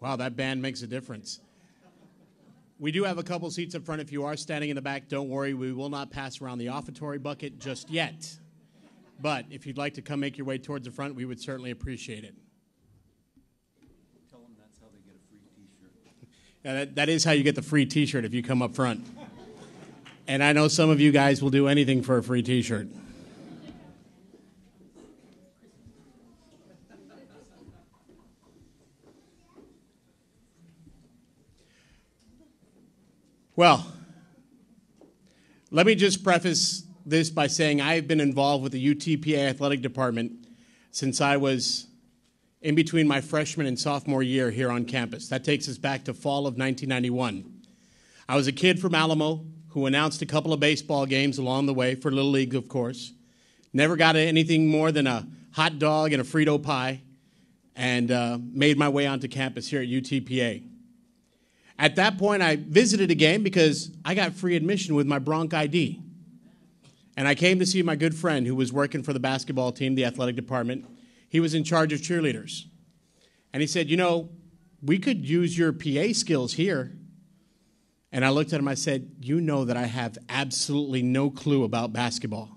Wow, that band makes a difference. We do have a couple seats up front. If you are standing in the back, don't worry. We will not pass around the offertory bucket just yet. But if you'd like to come make your way towards the front, we would certainly appreciate it. Tell them that's how they get a free T-shirt. Yeah, that is how you get the free T-shirt if you come up front. And I know some of you guys will do anything for a free T-shirt. Well, let me just preface this by saying I've been involved with the UTPA Athletic Department since I was in between my freshman and sophomore year here on campus. That takes us back to fall of 1991. I was a kid from Alamo who announced a couple of baseball games along the way for Little League, of course. Never got anything more than a hot dog and a Frito pie, and made my way onto campus here at UTPA. At that point, I visited a game because I got free admission with my Bronc ID. And I came to see my good friend who was working for the basketball team, the athletic department. He was in charge of cheerleaders. And he said, you know, we could use your PA skills here. And I looked at him, I said, you know that I have absolutely no clue about basketball.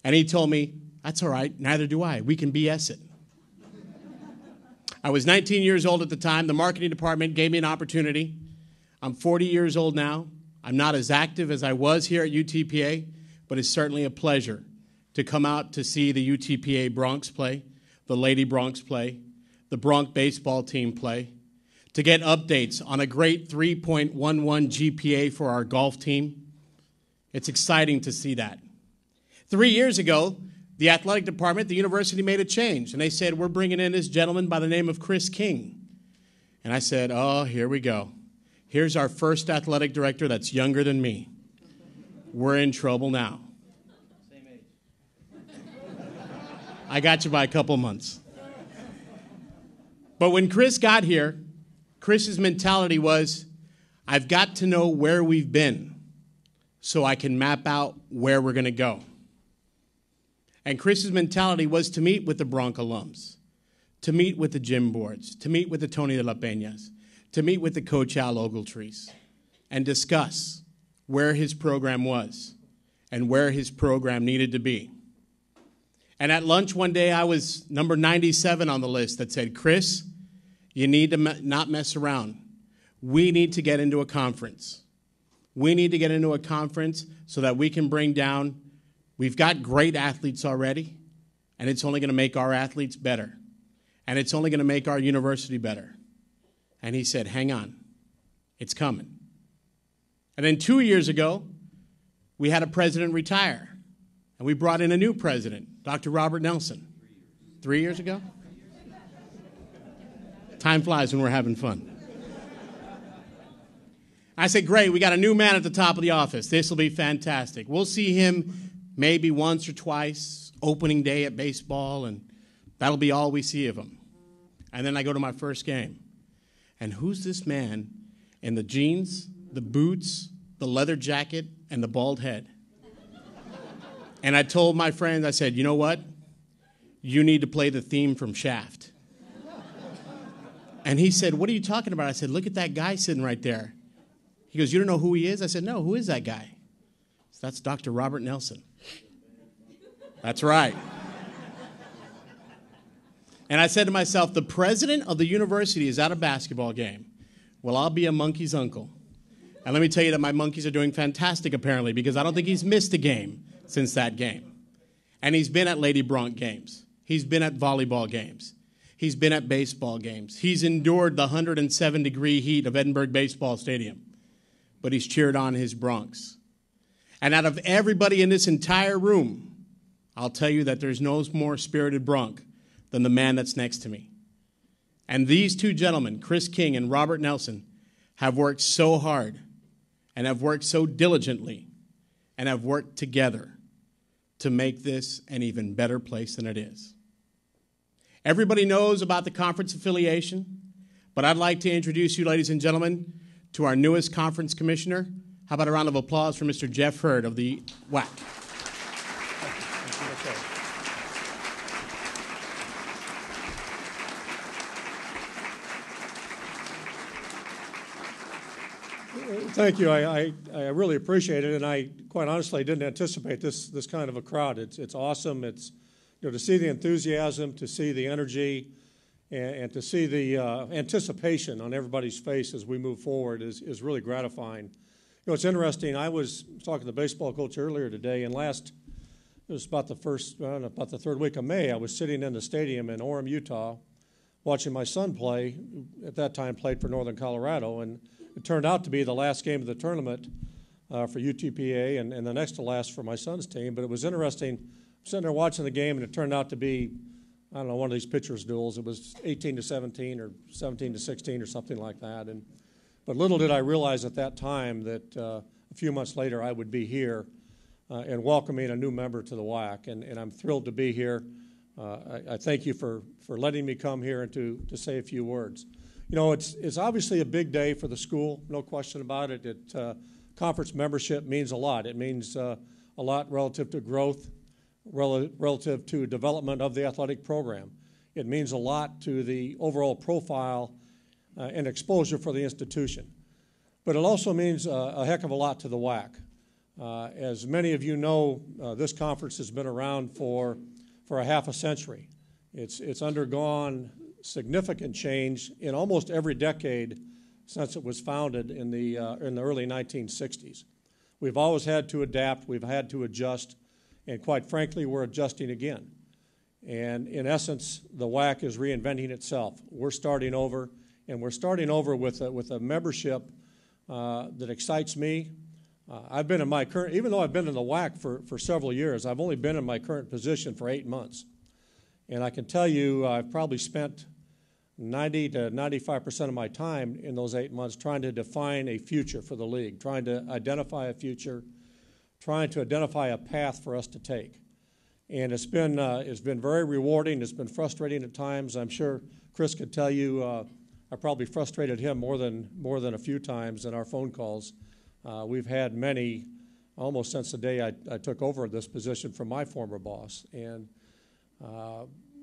And he told me, that's all right, neither do I. We can BS it. I was 19 years old at the time. The marketing department gave me an opportunity. I'm 40 years old now. I'm not as active as I was here at UTPA, but it's certainly a pleasure to come out to see the UTPA Broncs play, the Lady Broncs play, the Bronc baseball team play, to get updates on a great 3.11 GPA for our golf team. It's exciting to see that. 3 years ago, the athletic department, the university made a change, and they said, we're bringing in this gentleman by the name of Chris King. And I said, oh, here we go. Here's our first athletic director that's younger than me. We're in trouble now. Same age. I got you by a couple months. But when Chris got here, Chris's mentality was, I've got to know where we've been so I can map out where we're going to go. And Chris's mentality was to meet with the Bronc alums, to meet with the gym boards, to meet with the Tony de la Peñas, to meet with the Coach Al Ogletrees, and discuss where his program was and where his program needed to be. And at lunch one day, I was number 97 on the list that said, Chris, you need to not mess around. We need to get into a conference. We need to get into a conference so that we can bring down. We've got great athletes already, and it's only going to make our athletes better. And it's only going to make our university better. And he said, hang on, it's coming. And then 2 years ago, we had a president retire, and we brought in a new president, Dr. Robert Nelsen. 3 years ago? Time flies when we're having fun. I said, great, we got a new man at the top of the office. This will be fantastic. We'll see him maybe once or twice, opening day at baseball, and that'll be all we see of him. And then I go to my first game. And who's this man in the jeans, the boots, the leather jacket, and the bald head? And I told my friends, I said, you know what? You need to play the theme from Shaft. And he said, what are you talking about? I said, look at that guy sitting right there. He goes, you don't know who he is? I said, no, who is that guy? So that's Dr. Robert Nelsen. That's right. And I said to myself, the president of the university is at a basketball game. Well, I'll be a monkey's uncle. And let me tell you that my monkeys are doing fantastic, apparently, because I don't think he's missed a game since that game. And he's been at Lady Bronc games. He's been at volleyball games. He's been at baseball games. He's endured the 107-degree heat of Edinburg Baseball Stadium. But he's cheered on his Broncs. And out of everybody in this entire room, I'll tell you that there's no more spirited Bronc than the man that's next to me. And these two gentlemen, Chris King and Robert Nelsen, have worked so hard and have worked so diligently and have worked together to make this an even better place than it is. Everybody knows about the conference affiliation, but I'd like to introduce you, ladies and gentlemen, to our newest conference commissioner. How about a round of applause for Mr. Jeff Hurd of the WAC? Thank you. I really appreciate it, and I quite honestly didn't anticipate this kind of a crowd. It's awesome. It's to see the enthusiasm, to see the energy, and to see the anticipation on everybody's face as we move forward is really gratifying. It's interesting. I was talking to the baseball coach earlier today, and it was about the third week of May. I was sitting in the stadium in Orem, Utah, watching my son play. At that time, played for Northern Colorado, and it turned out to be the last game of the tournament for UTPA, and the next to last for my son's team. But it was interesting. I'm sitting there watching the game, and it turned out to be, I don't know, one of these pitchers' duels. It was 18-17 or 17-16 or something like that. But little did I realize at that time that a few months later I would be here and welcoming a new member to the WAC, and I'm thrilled to be here. I thank you for letting me come here and to say a few words. It's obviously a big day for the school, no question about it. Conference membership means a lot. It means a lot relative to growth, relative to development of the athletic program. It means a lot to the overall profile and exposure for the institution. But it also means a heck of a lot to the WAC. As many of you know, this conference has been around for a half a century. It's undergone significant change in almost every decade since it was founded in the early 1960s. We've always had to adapt, we've had to adjust, and quite frankly, we're adjusting again. And in essence, the WAC is reinventing itself. We're starting over, and we're starting over with a membership that excites me. I've been in my current, even though I've been in the WAC for several years, I've only been in my current position for 8 months. And I can tell you I've probably spent 90 to 95% of my time in those 8 months trying to define a future for the league, trying to identify a future, trying to identify a path for us to take. And it's been very rewarding. It's been frustrating at times. I'm sure Chris could tell you I probably frustrated him more than a few times in our phone calls. We've had many almost since the day I took over this position from my former boss. And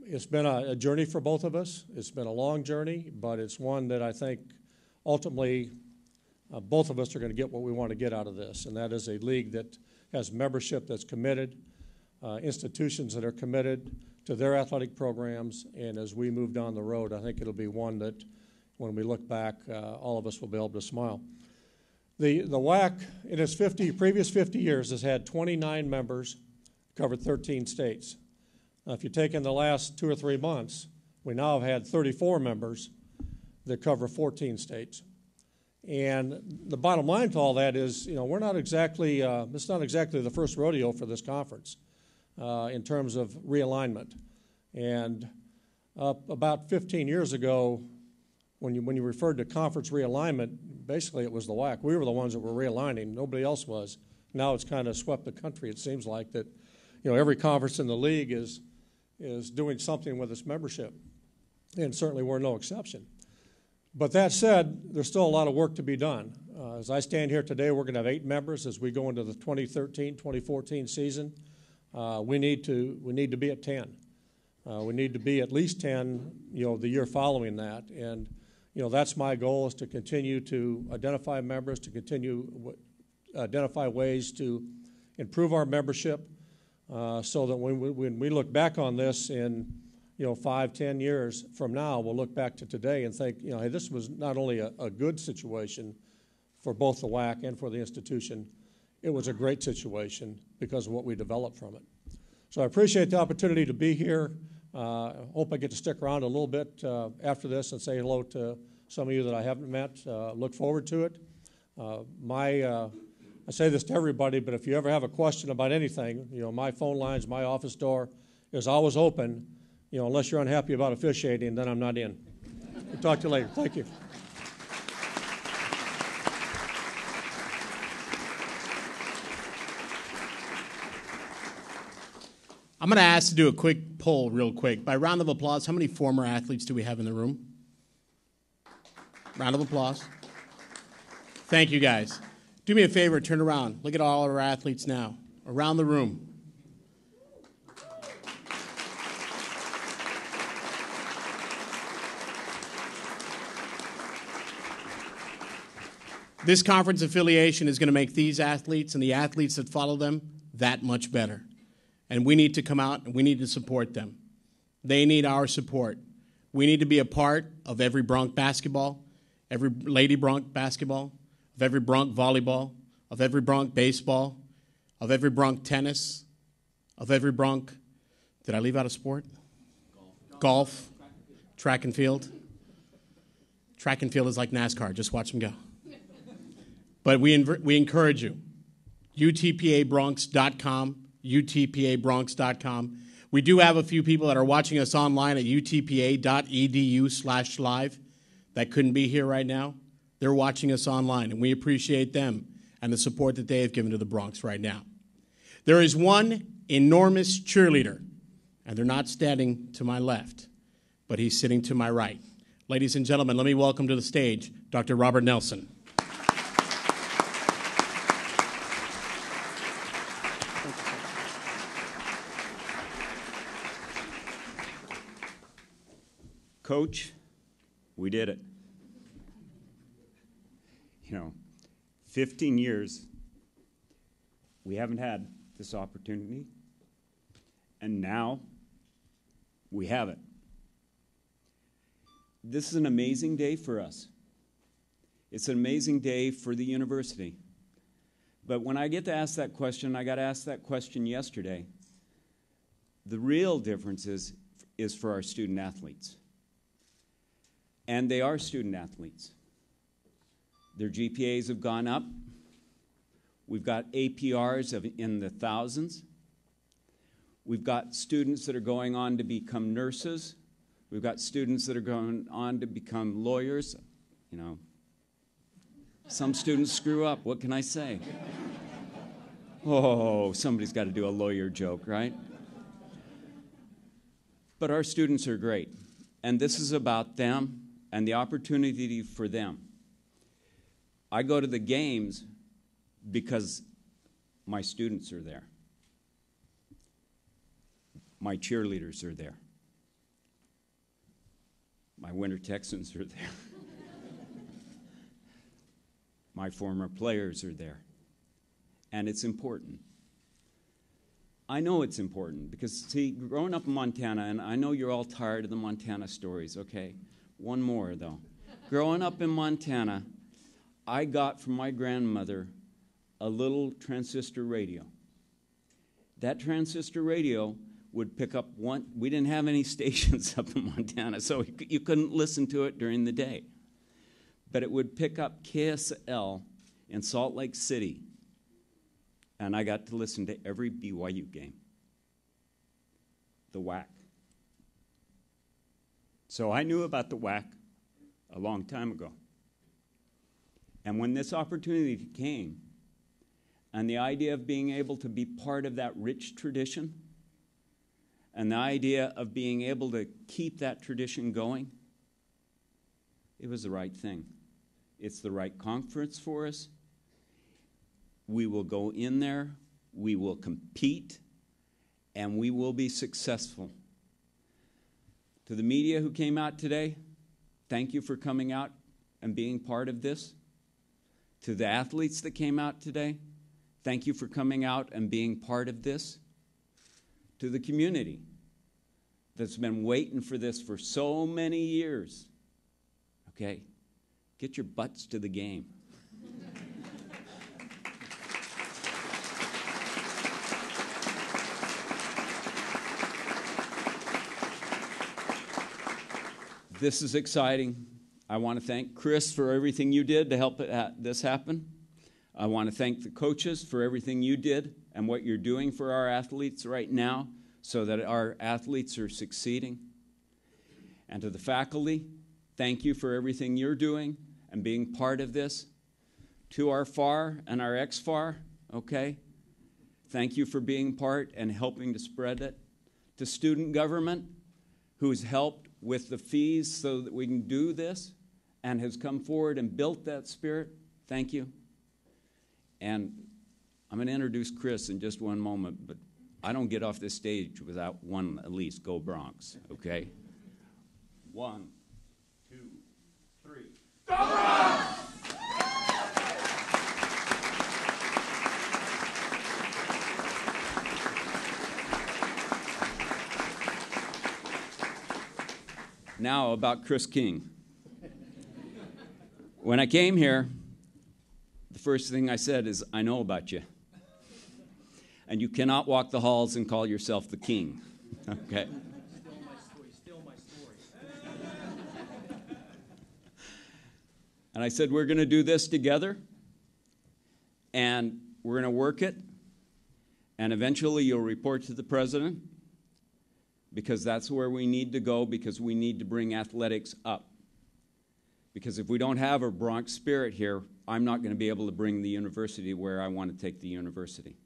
it's been a journey for both of us. It's been a long journey, but it's one that I think ultimately both of us are going to get what we want to get out of this, and that is a league that has membership that's committed, institutions that are committed to their athletic programs, and as we move down the road, I think it'll be one that when we look back, all of us will be able to smile. The WAC, in its previous 50 years, has had 29 members, covered 13 states. Now, if you take in the last 2 or 3 months, we now have had 34 members that cover 14 states. And the bottom line to all that is, we're not exactly, it's not exactly the first rodeo for this conference in terms of realignment. And about 15 years ago, when you referred to conference realignment, basically it was the WAC. We were the ones that were realigning. Nobody else was. Now it's kind of swept the country. It seems like that, every conference in the league is doing something with its membership, and certainly we're no exception. But that said, there's still a lot of work to be done. As I stand here today, we're going to have 8 members as we go into the 2013-2014 season. We need to be at 10. We need to be at least 10, the year following that. And, that's my goal, is to continue to identify members, to continue identify ways to improve our membership so that when we look back on this in, 5, 10 years from now, we'll look back to today and think, hey, this was not only a good situation for both the WAC and for the institution, it was a great situation because of what we developed from it. So I appreciate the opportunity to be here. I hope I get to stick around a little bit after this and say hello to some of you that I haven't met. Look forward to it. I say this to everybody, but if you ever have a question about anything, my phone lines, my office door is always open. Unless you're unhappy about officiating, then I'm not in. We'll talk to you later. Thank you. I'm going to ask to do a quick poll real quick. By round of applause, how many former athletes do we have in the room? Round of applause. Thank you, guys. Do me a favor, turn around. Look at all our athletes now, around the room. This conference affiliation is going to make these athletes and the athletes that follow them that much better. And we need to come out and we need to support them. They need our support. We need to be a part of every Bronc basketball, every Lady Bronc basketball, of every Bronc volleyball, of every Bronc baseball, of every Bronc tennis, of every Bronc, did I leave out a sport? Golf. Track and field. Track and field is like NASCAR. Just watch them go. But we encourage you. UTPABronx.com, UTPABronx.com. We do have a few people that are watching us online at utpa.edu/live that couldn't be here right now. They're watching us online, and we appreciate them and the support that they have given to the Bronx right now. There is one enormous cheerleader, and they're not standing to my left, but he's sitting to my right. Ladies and gentlemen, let me welcome to the stage Dr. Robert Nelsen. Coach, we did it. 15 years, we haven't had this opportunity, and now we have it. This is an amazing day for us. It's an amazing day for the university. But when I get to ask that question, I got asked that question yesterday. The real difference is for our student athletes. And they are student athletes. Their GPAs have gone up. We've got APRs in the thousands. We've got students that are going on to become nurses. We've got students that are going on to become lawyers. Some students screw up. What can I say? Oh, somebody's got to do a lawyer joke, right? But our students are great. And this is about them and the opportunity for them. I go to the games because my students are there. My cheerleaders are there. My Winter Texans are there. My former players are there. And it's important. I know it's important because, see, growing up in Montana, and I know you're all tired of the Montana stories, okay? One more, though. Growing up in Montana, I got from my grandmother a little transistor radio. That transistor radio would pick up one. We didn't have any stations up in Montana, so you couldn't listen to it during the day. But it would pick up KSL in Salt Lake City, and I got to listen to every BYU game, the WAC. So I knew about the WAC a long time ago. And when this opportunity came, and the idea of being able to be part of that rich tradition, and the idea of being able to keep that tradition going, it was the right thing. It's the right conference for us. We will go in there, we will compete, and we will be successful. To the media who came out today, thank you for coming out and being part of this. To the athletes that came out today, thank you for coming out and being part of this. To the community that's been waiting for this for so many years, okay, get your butts to the game. This is exciting. I want to thank Chris for everything you did to help this happen. I want to thank the coaches for everything you did and what you're doing for our athletes right now so that our athletes are succeeding. And to the faculty, thank you for everything you're doing and being part of this. To our FAR and our ex-FAR, okay, thank you for being part and helping to spread it. To student government, who's helped with the fees so that we can do this and has come forward and built that spirit, thank you. And I'm going to introduce Chris in just one moment, but I don't get off this stage without one at least. Go Bronx, okay? 1, 2, 3. Go Bronx! Now about Chris King. When I came here, the first thing I said is, I know about you. And you cannot walk the halls and call yourself the king. Okay? Steal my story. And I said, we're going to do this together, and we're going to work it, and eventually you'll report to the president, because that's where we need to go, because we need to bring athletics up. Because if we don't have a Bronx spirit here, I'm not going to be able to bring the university where I want to take the university.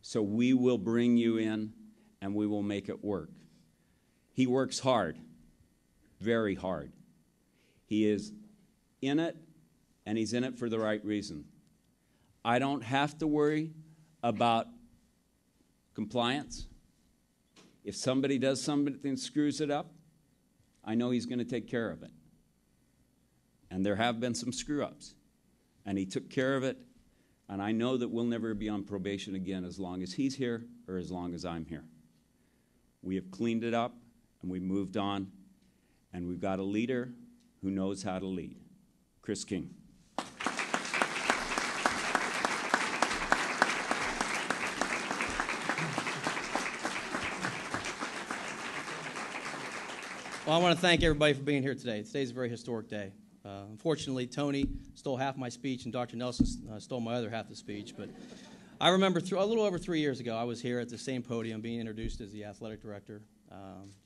So we will bring you in, and we will make it work. He works hard, very hard. He is in it, and he's in it for the right reason. I don't have to worry about compliance. If somebody does something and screws it up, I know he's going to take care of it. And there have been some screw-ups. And he took care of it, and I know that we'll never be on probation again as long as he's here or as long as I'm here. We have cleaned it up, and we've moved on, and we've got a leader who knows how to lead. Chris King. Well, I want to thank everybody for being here today. Today's a very historic day. Unfortunately, Tony stole half my speech, and Dr. Nelsen stole my other half of the speech. But I remember a little over 3 years ago, I was here at the same podium being introduced as the athletic director.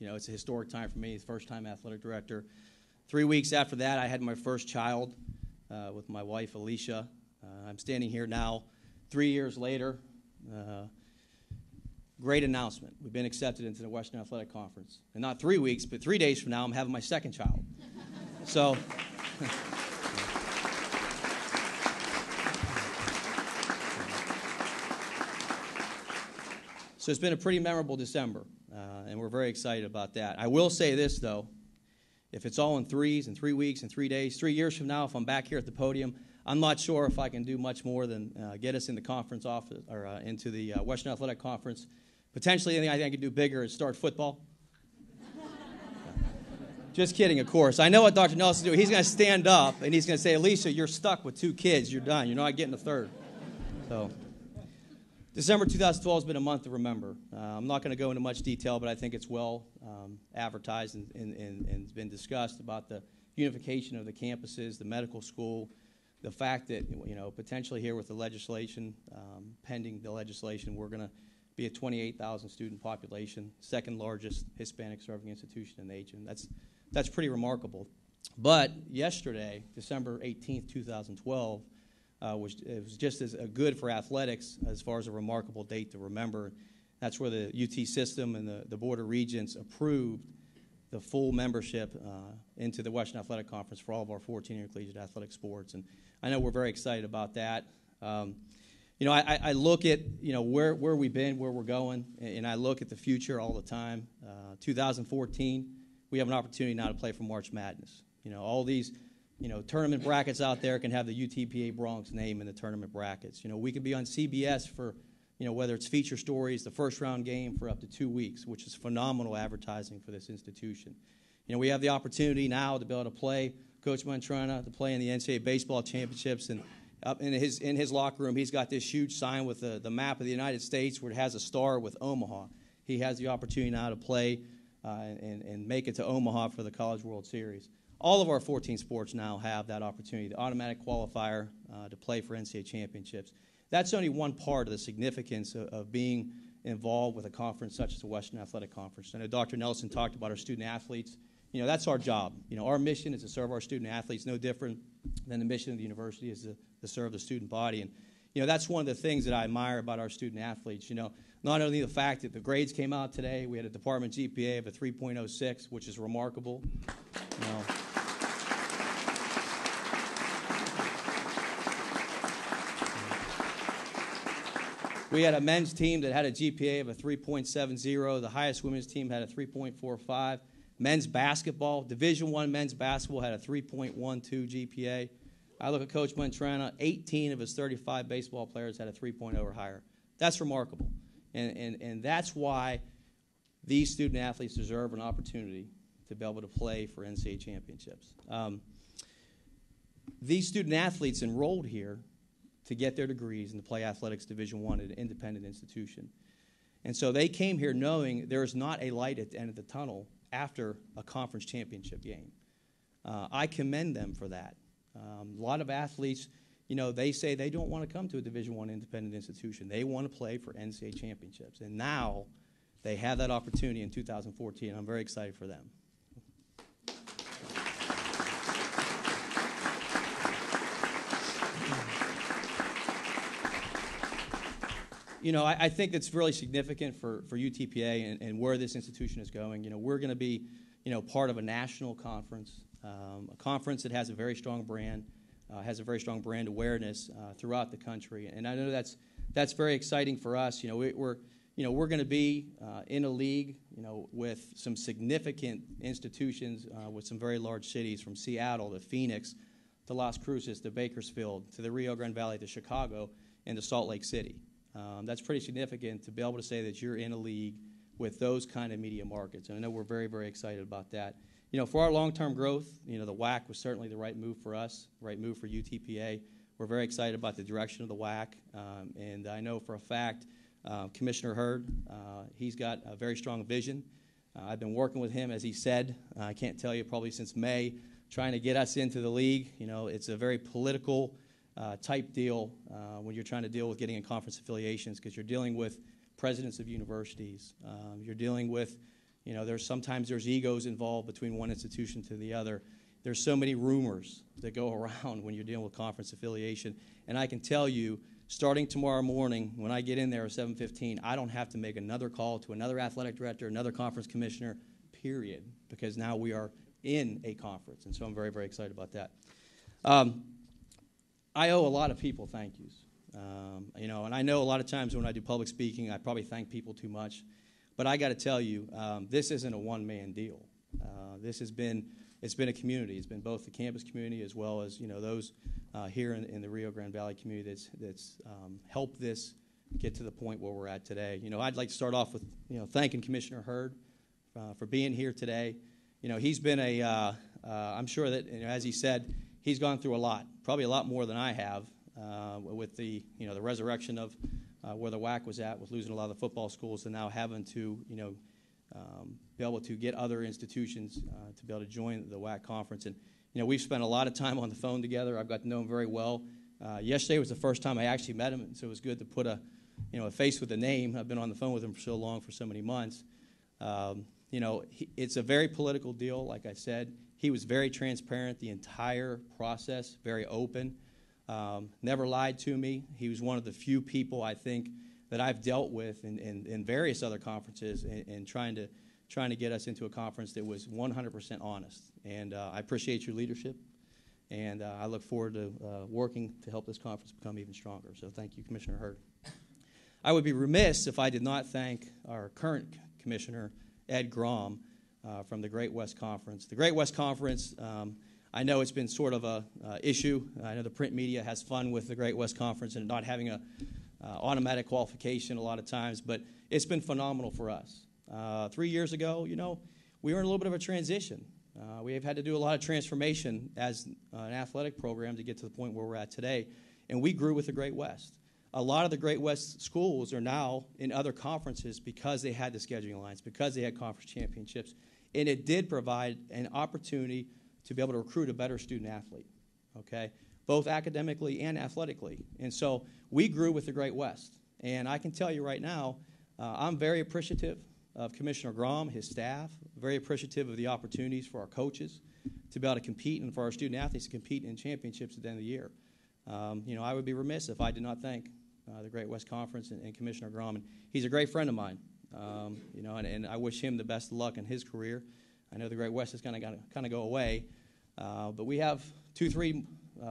It's a historic time for me, first time athletic director. 3 weeks after that, I had my first child with my wife, Alicia. I'm standing here now 3 years later. Great announcement. We've been accepted into the Western Athletic Conference. And not 3 weeks, but 3 days from now, I'm having my second child. So, it's been a pretty memorable December, and we're very excited about that. I will say this, though. If it's all in threes and 3 weeks and 3 days, 3 years from now, if I'm back here at the podium, I'm not sure if I can do much more than get us in the conference office or into the Western Athletic Conference. Potentially, anything I think I could do bigger is start football. Just kidding, of course. I know what Dr. Nelsen do. He's going to stand up and he's going to say, Alicia, you're stuck with 2 kids. You're done. You're not getting a third. So, December 2012 has been a month to remember. I'm not going to go into much detail, but I think it's well advertised and it's been discussed about the unification of the campuses, the medical school, the fact that, potentially here with the legislation, pending the legislation, we're going to be a 28,000 student population, second largest Hispanic serving institution in the nation. That's pretty remarkable. But yesterday, December 18th, 2012, it was just as good for athletics as far as a remarkable date to remember. That's where the UT system and the Board of Regents approved the full membership into the Western Athletic Conference for all of our 14 intercollegiate athletic sports. And I know we're very excited about that. I look at, where we've been, where we're going, and I look at the future all the time. 2014, we have an opportunity now to play for March Madness. All these, tournament brackets out there can have the UTPA Bronx name in the tournament brackets. We could be on CBS for, whether it's feature stories, the first round game for up to 2 weeks, which is phenomenal advertising for this institution. We have the opportunity now to be able to play Coach Montrana, to play in the NCAA baseball championships, and up in his locker room, he's got this huge sign with the map of the United States where it has a star with Omaha. He has the opportunity now to play and make it to Omaha for the College World Series. All of our 14 sports now have that opportunity, the automatic qualifier to play for NCAA championships. That's only one part of the significance of being involved with a conference such as the Western Athletic Conference. I know Dr. Nelsen talked about our student athletes. That's our job. Our mission is to serve our student athletes, no different than the mission of the university is to serve the student body. And, that's one of the things that I admire about our student athletes. Not only the fact that the grades came out today, we had a department GPA of a 3.06, which is remarkable. We had a men's team that had a GPA of a 3.70. The highest women's team had a 3.45. Men's basketball, Division I men's basketball had a 3.12 GPA. I look at Coach Montrana, 18 of his 35 baseball players had a 3.0 or higher. That's remarkable. And that's why these student athletes deserve an opportunity to be able to play for NCAA championships. These student athletes enrolled here to get their degrees and to play athletics Division I at an independent institution. And so they came here knowing there is not a light at the end of the tunnel after a conference championship game. I commend them for that. A lot of athletes, you know, they say they don't want to come to a Division I independent institution. They want to play for NCAA championships. And now they have that opportunity in 2014. I'm very excited for them. You know, I think it's really significant for UTPA and where this institution is going. You know, we're going to be, you know, part of a national conference, a conference that has a very strong brand, has a very strong brand awareness throughout the country. And I know that's very exciting for us. You know, we're going to be in a league, you know, with some significant institutions, with some very large cities, from Seattle to Phoenix to Las Cruces to Bakersfield to the Rio Grande Valley to Chicago and to Salt Lake City. That's pretty significant to be able to say that you're in a league with those kind of media markets. And I know we're very, very excited about that. You know, for our long-term growth, you know, the WAC was certainly the right move for us, the right move for UTPA. We're very excited about the direction of the WAC. And I know for a fact, Commissioner Hurd, he's got a very strong vision. I've been working with him, as he said, I can't tell you, probably since May, trying to get us into the league. You know, it's a very political type deal when you're trying to deal with getting in conference affiliations, because you're dealing with presidents of universities. You're dealing with, you know, sometimes there's egos involved between one institution to the other. There's so many rumors that go around when you're dealing with conference affiliation. And I can tell you, starting tomorrow morning, when I get in there at 7:15, I don't have to make another call to another athletic director, another conference commissioner, period, because now we are in a conference. And so I'm very, very excited about that. I owe a lot of people thank yous. You know, and I know a lot of times when I do public speaking, I probably thank people too much. But I got to tell you, this isn't a one-man deal. It's been a community. It's been both the campus community as well as, you know, those here in the Rio Grande Valley community that's helped this get to the point where we're at today. You know, I'd like to start off with, you know, thanking Commissioner Hurd for being here today. You know, he's been I'm sure that, you know, as he said, he's gone through a lot, probably a lot more than I have, with the, you know, the resurrection of where the WAC was at, with losing a lot of the football schools, and now having to, you know, be able to get other institutions to be able to join the WAC conference. And, you know, we've spent a lot of time on the phone together. I've got to know him very well. Yesterday was the first time I actually met him, and so it was good to put a face with a name. I've been on the phone with him for so long, for so many months. You know, it's a very political deal, like I said. He was very transparent the entire process, very open, never lied to me. He was one of the few people, I think, that I've dealt with in various other conferences in trying to get us into a conference that was 100% honest. And I appreciate your leadership, and I look forward to working to help this conference become even stronger. So thank you, Commissioner Hurd. I would be remiss if I did not thank our current commissioner, Ed Grom, from the Great West Conference. The Great West Conference, I know it's been sort of a issue. I know the print media has fun with the Great West Conference and not having a automatic qualification a lot of times, but it's been phenomenal for us. 3 years ago, you know, we were in a little bit of a transition. We have had to do a lot of transformation as an athletic program to get to the point where we're at today, and we grew with the Great West. A lot of the Great West schools are now in other conferences because they had the scheduling alliance, because they had conference championships, and it did provide an opportunity to be able to recruit a better student athlete, okay, both academically and athletically. And so we grew with the Great West. And I can tell you right now, I'm very appreciative of Commissioner Grom, his staff, very appreciative of the opportunities for our coaches to be able to compete and for our student athletes to compete in championships at the end of the year. You know, I would be remiss if I did not thank the Great West Conference and Commissioner Grom. And he's a great friend of mine, you know, and I wish him the best of luck in his career. I know the Great West is going to go away, but we have 2-3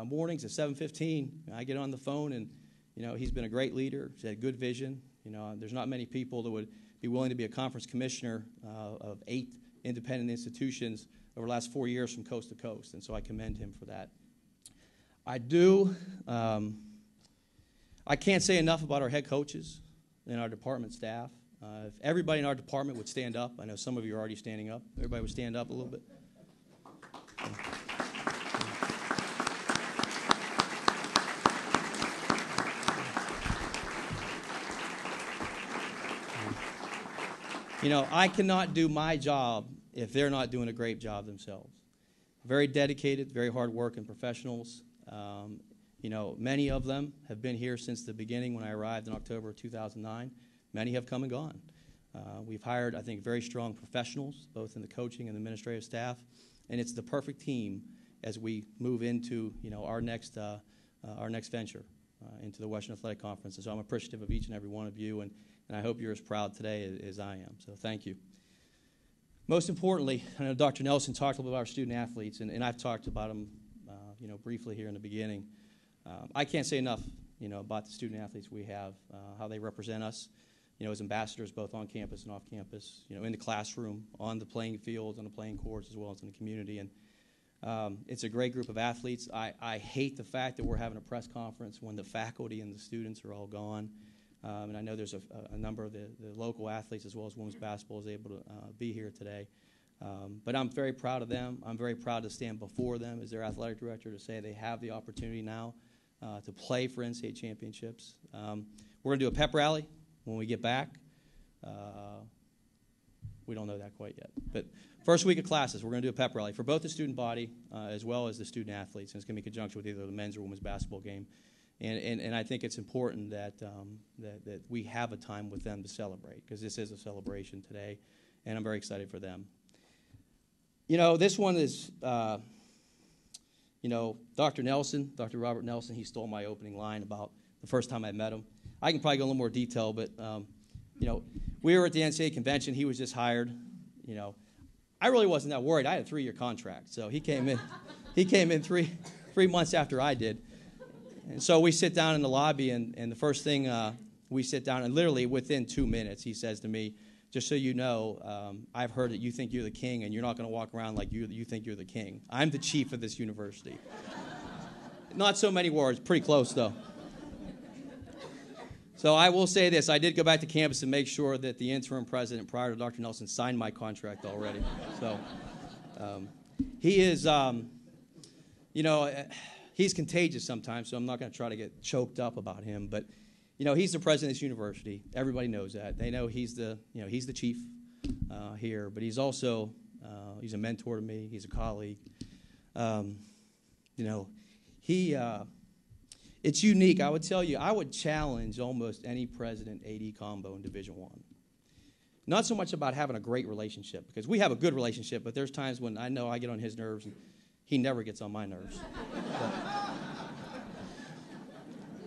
mornings at 7:15. I get on the phone, and you know, he's been a great leader. He's had good vision. You know, there's not many people that would be willing to be a conference commissioner of 8 independent institutions over the last 4 years from coast to coast, and so I commend him for that. I can't say enough about our head coaches and our department staff. If everybody in our department would stand up, I know some of you are already standing up. Everybody would stand up a little bit. You know, I cannot do my job if they're not doing a great job themselves. Very dedicated, very hard-working professionals. You know, many of them have been here since the beginning when I arrived in October of 2009. Many have come and gone. We've hired, I think, very strong professionals, both in the coaching and administrative staff, and it's the perfect team as we move into, you know, our next venture into the Western Athletic Conference. And so I'm appreciative of each and every one of you, and I hope you're as proud today as I am. So thank you. Most importantly, I know Dr. Nelsen talked a little bit about our student athletes, and I've talked about them, you know, briefly here in the beginning. I can't say enough, you know, about the student athletes we have, how they represent us, you know, as ambassadors both on campus and off campus, you know, in the classroom, on the playing fields, on the playing courts, as well as in the community. And it's a great group of athletes. I hate the fact that we're having a press conference when the faculty and the students are all gone. And I know there's a number of the local athletes as well as women's basketball is able to be here today. But I'm very proud of them. I'm very proud to stand before them as their athletic director to say they have the opportunity now to play for NCAA championships. We're going to do a pep rally when we get back. We don't know that quite yet. But first week of classes, we're going to do a pep rally for both the student body as well as the student athletes. And it's going to be in conjunction with either the men's or women's basketball game. And I think it's important that we have a time with them to celebrate, because this is a celebration today, and I'm very excited for them. You know, this one is, you know, Dr. Nelsen, Dr. Robert Nelsen, he stole my opening line about the first time I met him. I can probably go a little more detail, but, you know, we were at the NCAA convention. He was just hired. You know, I really wasn't that worried. I had a 3-year contract, so he came in three months after I did. And so we sit down in the lobby, and the first thing we sit down, and literally within 2 minutes, he says to me, just so you know, I've heard that you think you're the king, and you're not going to walk around like you think you're the king. I'm the chief of this university. Not so many words, pretty close, though. So I will say this. I did go back to campus and make sure that the interim president, prior to Dr. Nelsen, signed my contract already. So he is, you know, he's contagious sometimes, so I'm not going to try to get choked up about him. But, you know, he's the president of this university. Everybody knows that. They know he's the chief here. But he's also, he's a mentor to me. He's a colleague. You know, it's unique. I would tell you, I would challenge almost any president-AD combo in Division I. Not so much about having a great relationship, because we have a good relationship, but there's times when I know I get on his nerves, and he never gets on my nerves.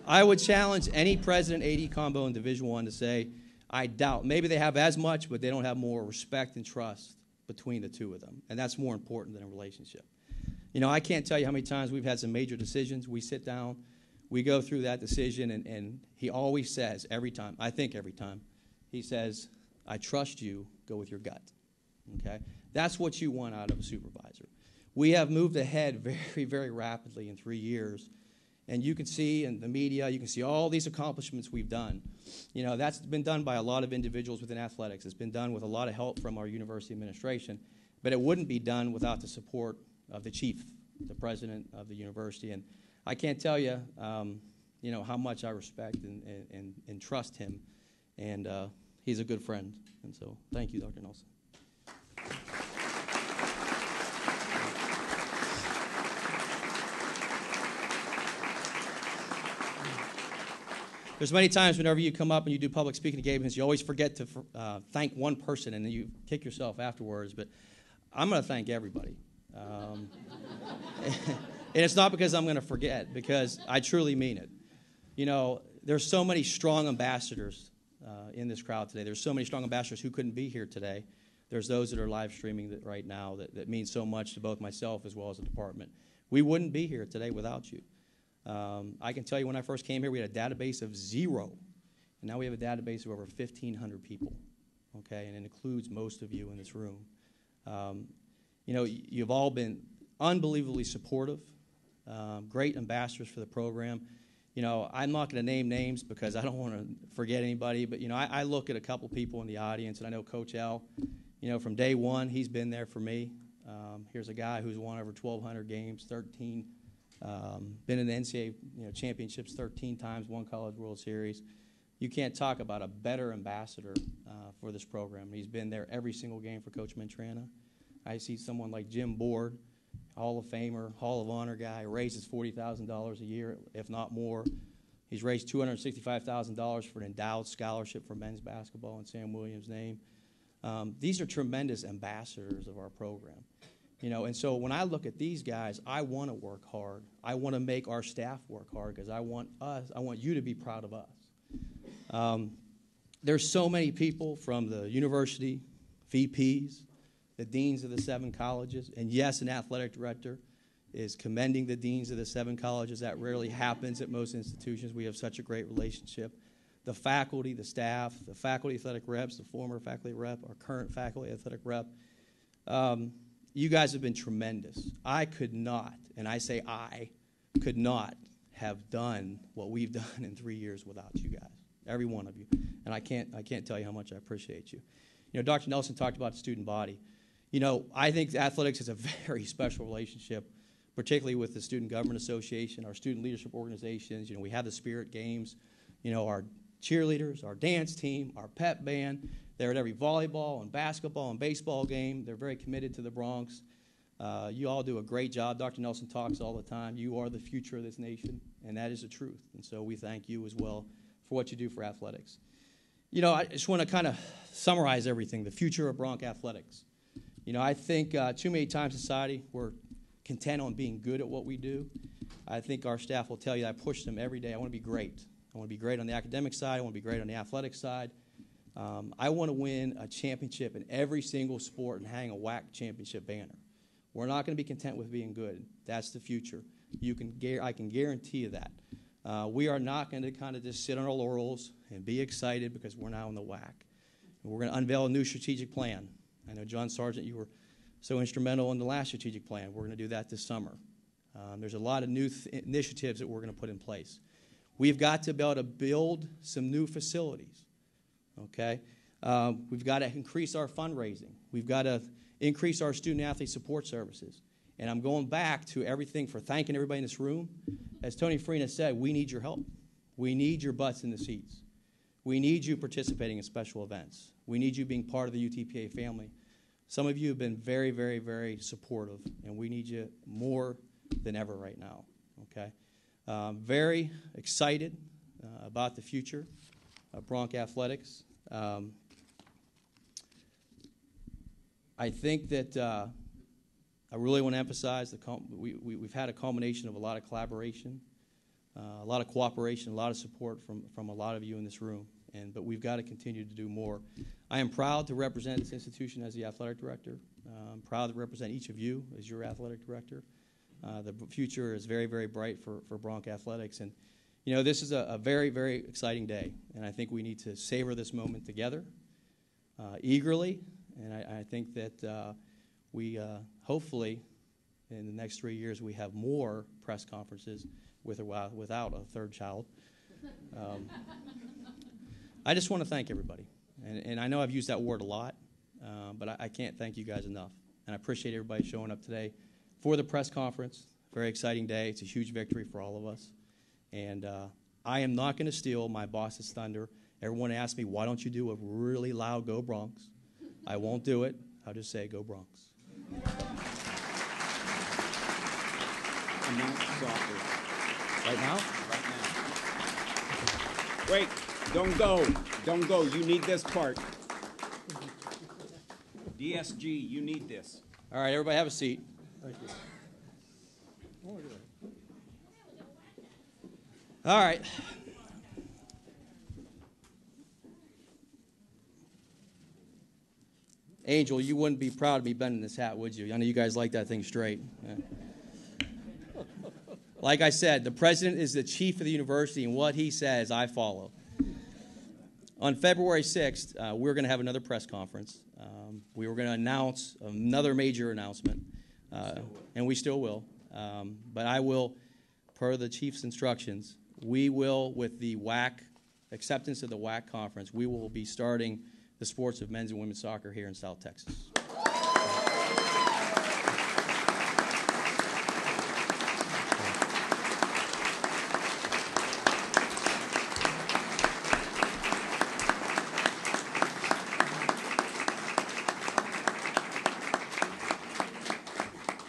I would challenge any president-AD combo in Division I to say, I doubt. Maybe they have as much, but they don't have more respect and trust between the two of them. And that's more important than a relationship. You know, I can't tell you how many times we've had some major decisions. We sit down, we go through that decision, and he always says, every time, he says, I trust you, go with your gut. Okay? That's what you want out of a supervisor. We have moved ahead very, very rapidly in 3 years. And you can see in the media, you can see all these accomplishments we've done. You know, that's been done by a lot of individuals within athletics. It's been done with a lot of help from our university administration. But it wouldn't be done without the support of the chief, the president of the university. And I can't tell you, you know, how much I respect and trust him. And he's a good friend. And so thank you, Dr. Nelsen. There's many times whenever you come up and you do public speaking engagements, you always forget to thank one person, and then you kick yourself afterwards. But I'm going to thank everybody. And it's not because I'm going to forget, because I truly mean it. You know, there's so many strong ambassadors in this crowd today. There's so many strong ambassadors who couldn't be here today. There's those that are live streaming that right now that mean so much to both myself as well as the department. We wouldn't be here today without you. I can tell you when I first came here, we had a database of 0. And now we have a database of over 1,500 people, okay? And it includes most of you in this room. You know, you've all been unbelievably supportive, great ambassadors for the program. You know, I'm not going to name names because I don't want to forget anybody, but, you know, I look at a couple people in the audience, and I know Coach L, you know, from day one, he's been there for me. Here's a guy who's won over 1,200 games, 13, been in the NCAA championships 13 times, won College World Series. You can't talk about a better ambassador for this program. He's been there every single game for Coach Mantrana. I see someone like Jim Board, Hall of Famer, Hall of Honor guy, raises $40,000 a year, if not more. He's raised $265,000 for an endowed scholarship for men's basketball in Sam Williams' name. These are tremendous ambassadors of our program. You know, and so when I look at these guys, I want to work hard. I want to make our staff work hard because I want you to be proud of us. There's so many people from the university, VPs, the deans of the 7 colleges, and yes, an athletic director is commending the deans of the 7 colleges. That rarely happens at most institutions. We have such a great relationship. The faculty, the staff, the faculty athletic reps, the former faculty rep, our current faculty athletic rep, you guys have been tremendous. I could not, and I say I, could not have done what we've done in 3 years without you guys, every one of you. And I can't tell you how much I appreciate you. You know, Dr. Nelsen talked about the student body. You know, I think athletics is a very special relationship, particularly with the Student Government Association, our student leadership organizations. You know, we have the Spirit Games, you know, our cheerleaders, our dance team, our pep band. They're at every volleyball and basketball and baseball game. They're very committed to the Bronx. You all do a great job. Dr. Nelsen talks all the time. You are the future of this nation, and that is the truth. And so we thank you as well for what you do for athletics. You know, I just want to kind of summarize everything, the future of Bronx athletics. You know, I think too many times in society we're content on being good at what we do. I think our staff will tell you I push them every day. I want to be great. I want to be great on the academic side. I want to be great on the athletic side. I want to win a championship in every single sport and hang a WAC championship banner. We're not going to be content with being good. That's the future. I can guarantee you that. We are not going to kind of just sit on our laurels and be excited because we're now in the WAC. We're going to unveil a new strategic plan. I know, John Sargent, you were so instrumental in the last strategic plan. We're going to do that this summer. There's a lot of new initiatives that we're going to put in place. We've got to be able to build some new facilities, okay? We've got to increase our fundraising. We've got to increase our student-athlete support services. And I'm going back to everything for thanking everybody in this room. As Tony Farina said, we need your help. We need your butts in the seats. We need you participating in special events. We need you being part of the UTPA family. Some of you have been very, very, very supportive, and we need you more than ever right now, okay? Very excited about the future of Bronx athletics. I think that I really want to emphasize we've had a culmination of a lot of collaboration, a lot of cooperation, a lot of support from a lot of you in this room, but we've got to continue to do more. I am proud to represent this institution as the athletic director. I'm proud to represent each of you as your athletic director. The future is very, very bright for Bronx athletics. And, you know, this is a very, very exciting day. And I think we need to savor this moment together eagerly. And I think that we hopefully, in the next 3 years, we have more press conferences with or without a third child. I just want to thank everybody. And I know I've used that word a lot, but I can't thank you guys enough. And I appreciate everybody showing up today for the press conference. Very exciting day. It's a huge victory for all of us. And I am not going to steal my boss's thunder. Everyone asks me, why don't you do a really loud Go Bronx? I won't do it. I'll just say Go Bronx. Announce soccer. Right now? Right now. Wait, don't go. Don't go. You need this part. DSG, you need this. All right, everybody have a seat. Thank you. All right. Angel, you wouldn't be proud of me bending this hat, would you? I know you guys like that thing straight. Yeah. Like I said, the president is the chief of the university, and what he says, I follow. On February 6th, we're going to have another press conference. We were going to announce another major announcement, and we still will. But I will, per the chief's instructions, we will, with the WAC, acceptance of the WAC conference, we will be starting the sports of men's and women's soccer here in South Texas.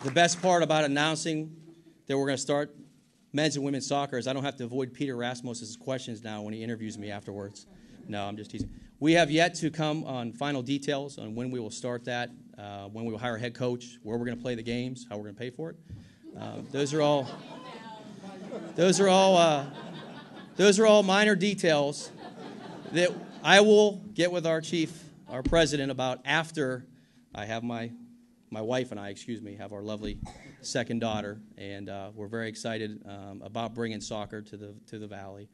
The best part about announcing that we're going to start men's and women's soccer is I don't have to avoid Peter Rasmus's questions now when he interviews me afterwards. No, I'm just teasing. We have yet to come on final details on when we will start that, when we will hire a head coach, where we're going to play the games, how we're going to pay for it. Those are all minor details that I will get with our president about after I have my wife and I, have our lovely second daughter, and we're very excited about bringing soccer to the Valley.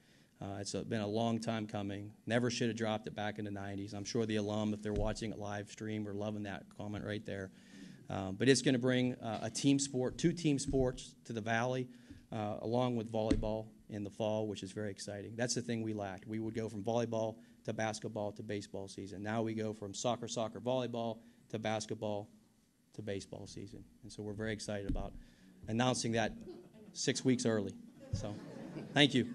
It's been a long time coming. Never should have dropped it back in the 90s. I'm sure the alum, if they're watching it live stream, are loving that comment right there. But it's going to bring a team sport, 2 team sports to the Valley, along with volleyball in the fall, which is very exciting. That's the thing we lacked. We would go from volleyball to basketball to baseball season. Now we go from soccer, volleyball to basketball to baseball season. And so we're very excited about announcing that 6 weeks early. So thank you.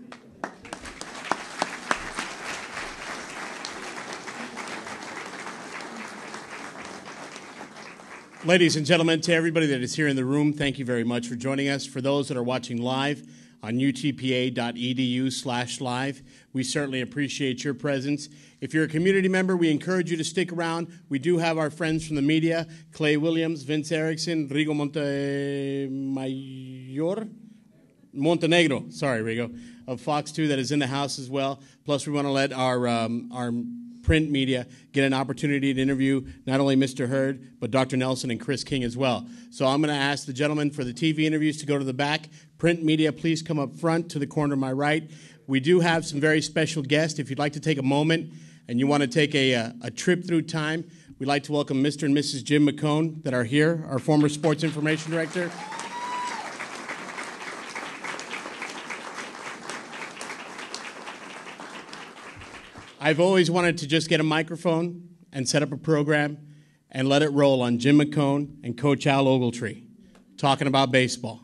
Ladies and gentlemen, to everybody that is here in the room, thank you very much for joining us. For those that are watching live on utpa.edu/live, we certainly appreciate your presence. If you're a community member, we encourage you to stick around. We do have our friends from the media, Clay Williams, Vince Erickson, Rigo Montenegro, Rigo, of Fox 2 that is in the house as well. Plus, we want to let our print media get an opportunity to interview not only Mr. Hurd, but Dr. Nelsen and Chris King as well. So I'm going to ask the gentlemen for the TV interviews to go to the back. Print media, please come up front to the corner of my right. We do have some very special guests. If you'd like to take a moment and you want to take a trip through time, we'd like to welcome Mr. and Mrs. Jim McCone that are here, our former sports information director. I've always wanted to just get a microphone and set up a program and let it roll on Jim McCone and Coach Al Ogletree talking about baseball.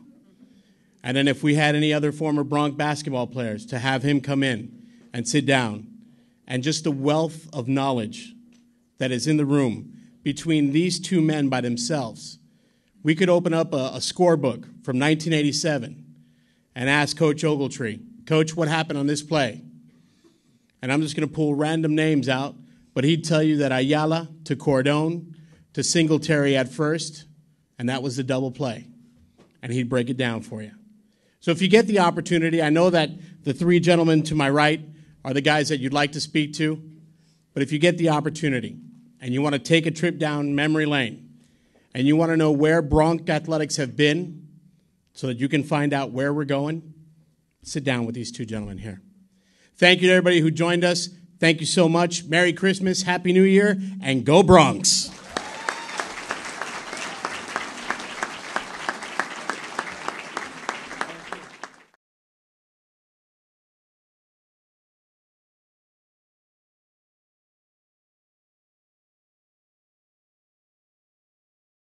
And then if we had any other former Bronx basketball players, to have him come in and sit down. And just the wealth of knowledge that is in the room between these two men by themselves. We could open up a scorebook from 1987 and ask Coach Ogletree, Coach, what happened on this play? And I'm just going to pull random names out, but he'd tell you that Ayala to Cordone to Singletary at first, and that was the double play. And he'd break it down for you. So if you get the opportunity, I know that the 3 gentlemen to my right are the guys that you'd like to speak to, but if you get the opportunity and you want to take a trip down memory lane and you want to know where Bronx athletics have been so that you can find out where we're going, sit down with these 2 gentlemen here. Thank you to everybody who joined us. Thank you so much. Merry Christmas, Happy New Year, and go Bronx.